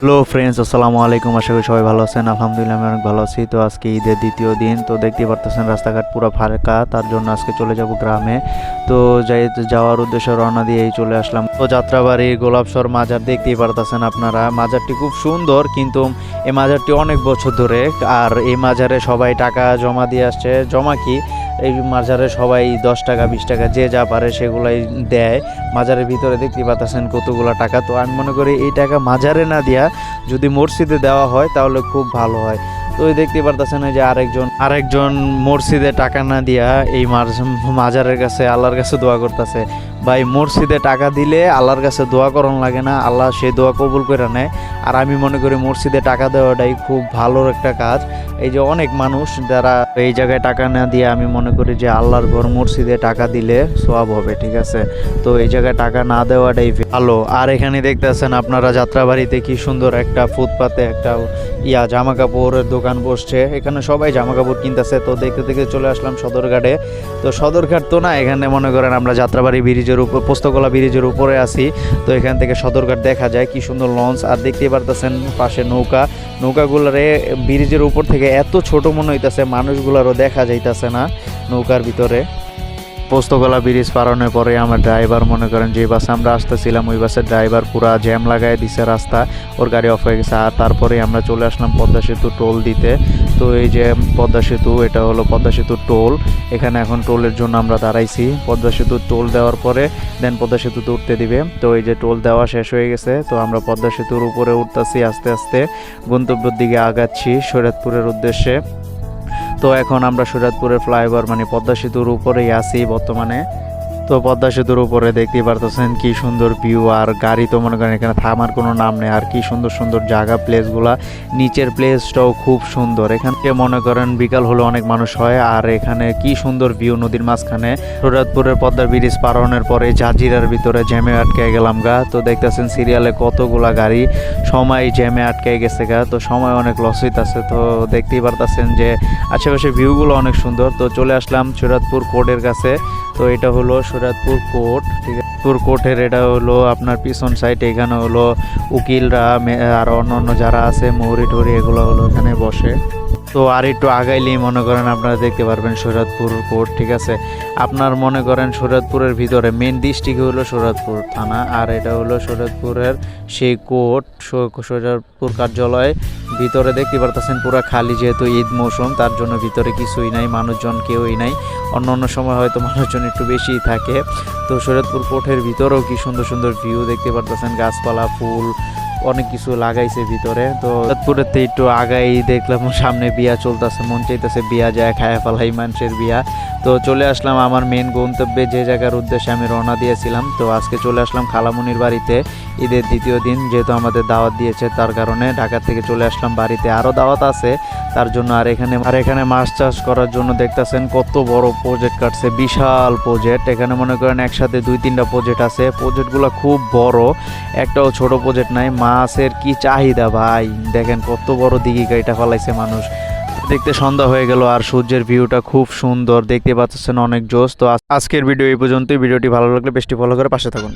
Hello friends, আসসালামু আলাইকুম। আশা করি সবাই ভালো আছেন। আলহামদুলিল্লাহ আমি অনেক ভালো আছি। তো আজকে ঈদের দ্বিতীয় দিন, তো দেখতেই পারতেছেন রাস্তাঘাট পুরো ফাঁকা, তার জন্য আজকে চলে যাব গ্রামে। তো যাওয়ার উদ্দেশ্যে রওনা দিয়েই চলে আসলাম। তো যাত্রাবাড়ি গোলাপসর মাজার দেখতেই পারতেছেন আপনারা। মাজারটি খুব সুন্দর, কিন্তু এই মাজারটি অনেক বছর ধরে, আর এই মাজারে সবাই টাকা জমা দিয়ে আসছে। জমা কি, এই মাজারে সবাই 10 টাকা 20 টাকা যে যা পারে সেগুলাই দেয়। মাজারের ভিতরে দেখতেই পাচ্ছেন কতগুলো টাকা। তো আমি মনে করি এই টাকা মাজারে না দিয়া যদি মসজিদে দেওয়া হয় তাহলে খুব ভালো হয়। তো এই দেখতে পারতেছেন যে আরেকজন মসজিদে টাকা না দিয়া এই মাজারের কাছে, আল্লাহর কাছে দোয়া করতেছে। ভাই, মসজিদে টাকা দিলে আল্লাহর কাছে দোয়া করন লাগে না, আল্লাহ সেই দোয়া কবুল করে নেয়। আর আমি মনে করি মসজিদে টাকা দেওয়াটাই খুব ভালো একটা কাজ। এই যে অনেক মানুষ যারা এই জায়গায় টাকা না দিয়ে, আমি মনে করি যে আল্লাহর ঘর মসজিদে টাকা দিলে সওয়াব হবে, ঠিক আছে। তো এই জায়গায় টাকা না দেওয়াটাই ভালো। আর এখানে দেখতেছেন আপনারা যাত্রাবাড়িতে কি সুন্দর একটা ফুটপাতে একটা জামা কাপড়ের দোকান বসছে। এখানে সবাই জামা কাপড় কিনতেছে। তো দেখতে দেখতে চলে আসলাম সদরঘাটে। তো সদরঘাট তো না, এখানে মনে করেন আমরা যাত্রাবাড়ি ব্রিজের উপর, পোস্তকলা ব্রিজের উপরে আছি। তো এখান থেকে সদরঘাট দেখা যায়, কি সুন্দর লঞ্চ। আর দেখতেই পারতেছেন পাশে নৌকাগুলারে ব্রিজের উপর থেকে এত ছোট মনে হইতেছে, মানুষগুলারও দেখা যাইতেছে না নৌকার ভিতরে। পোস্তগোলা ব্রিজ পারানোর পরে আমার ড্রাইভার, মনে করেন যে বাসে আমরা আসতেছিলাম ওই বাসের ড্রাইভার পুরা জ্যাম লাগাই দিছে রাস্তা, ওর গাড়ি অফ হয়ে গেছে। আর তারপরে আমরা চলে আসলাম পদ্মা সেতু টোল দিতে। তো এই যে পদ্মা সেতু, এটা হলো পদ্মা সেতুর টোল। এখানে এখন টোলের জন্য আমরা দাঁড়াইছি। পদ্মা সেতুর টোল দেওয়ার পরে দেন পদ্মা সেতুতে উঠতে দিবে। তো এই যে টোল দেওয়া শেষ হয়ে গেছে। তো আমরা পদ্মা সেতুর উপরে উঠতেছি, আস্তে আস্তে গন্তব্যের দিকে আগাচ্ছি শরীয়তপুরের উদ্দেশ্যে। তো এখন আমরা শরীয়তপুরের ফ্লাইওভার মানে পদ্মা সেতুর উপরেই আছি বর্তমানে। তো পদ্মা সেতুর উপরে দেখতেই পারতেছেন কি সুন্দর ভিউ। আর গাড়ি তো মনে করেন এখানে থামার কোনো নাম নেই। আর কি সুন্দর সুন্দর জায়গা, প্লেসগুলা, নিচের প্লেসটাও খুব সুন্দর। এখান থেকে মনে করেন বিকাল হলে অনেক মানুষ হয়। আর এখানে কি সুন্দর ভিউ নদীর মাঝখানে। শরীয়তপুরের পদ্মা ব্রিজ পারানোর পরে জাজিরার ভিতরে জ্যামে আটকে গেলাম গা। তো দেখতেছেন সিরিয়ালে কতগুলা গাড়ি, সময় জ্যামে আটকে গেছে গা। তো সময় অনেক লস হইতেছে। তো দেখতেই পারতেছেন যে আশেপাশে ভিউগুলো অনেক সুন্দর। তো চলে আসলাম শরীয়তপুর কোর্টের কাছে। তো এটা হলো শরীয়তপুর কোর্ট, ঠিক আছে। কোর্টের এটা হলো আপনার পিছন সাইড। এখানে হলো উকিলরা আর অন্য যারা আছে মৌরি টুরি, এগুলো হলো এখানে বসে। তো আর একটু আগাইলেই মনে করেন আপনারা দেখতে পারবেন শরীয়তপুর কোর্ট, ঠিক আছে। আপনার মনে করেন শরীয়তপুরের ভিতরে মেন ডিস্ট্রিক্ট হলো শরীয়তপুর থানা, আর এটা হলো শরীয়তপুরের সেই কোর্ট, শরীয়তপুর কার্যালয়। ভিতরে দেখতে পারতেছেন পুরো খালি, যেহেতু ঈদ মৌসুম তার জন্য ভিতরে কিছুই নাই, মানুষজন কেউই নাই। অন্য সময় হয়তো মানুষজন একটু বেশিই থাকে। তো শরীয়তপুর কোর্টের ভিতরেও কি সুন্দর সুন্দর ভিউ দেখতে পারতেছেন, গাছপালা, ফুল, অনেক কিছু লাগাইছে ভিতরে। তো শরীয়তপুরেতে একটু আগাই দেখলাম সামনে বিয়া চলতেছে, মন চাইতেছে বিয়া যায় খায়া ফেলাই মানুষের বিয়া। তো চলে আসলাম আমার মেন গন্তব্যে, যে জায়গার উদ্দেশ্যে আমি রওনা দিয়েছিলাম। তো আজকে চলে আসলাম খালামুনির বাড়িতে ঈদের দ্বিতীয় দিন, যেহেতু আমাদের দাওয়াত দিয়েছে তার কারণে ঢাকা থেকে চলে আসলাম বাড়িতে। আরও দাওয়াত আছে তার জন্য। আর এখানে মাছ চাষ করার জন্য দেখতেছেন কত বড় প্রজেক্ট কাটছে, বিশাল প্রজেক্ট। এখানে মনে করেন একসাথে 2-3টা প্রজেক্ট আছে। প্রজেক্টগুলো খুব বড়, একটাও ছোট প্রজেক্ট নাই। মাছের কি চাহিদা ভাই, দেখেন কত বড় দিঘি গাড়িটা ফেলাইছে মানুষ। দেখতে সন্ধ্যা হয়ে গেল আর সূর্যের ভিউটা খুব সুন্দর দেখতে পাচ্ছেন, অনেক জোশ। তো আজকের ভিডিও এই পর্যন্তই। ভিডিওটি ভালো লাগলে বেশি ফলো করে পাশে থাকুন।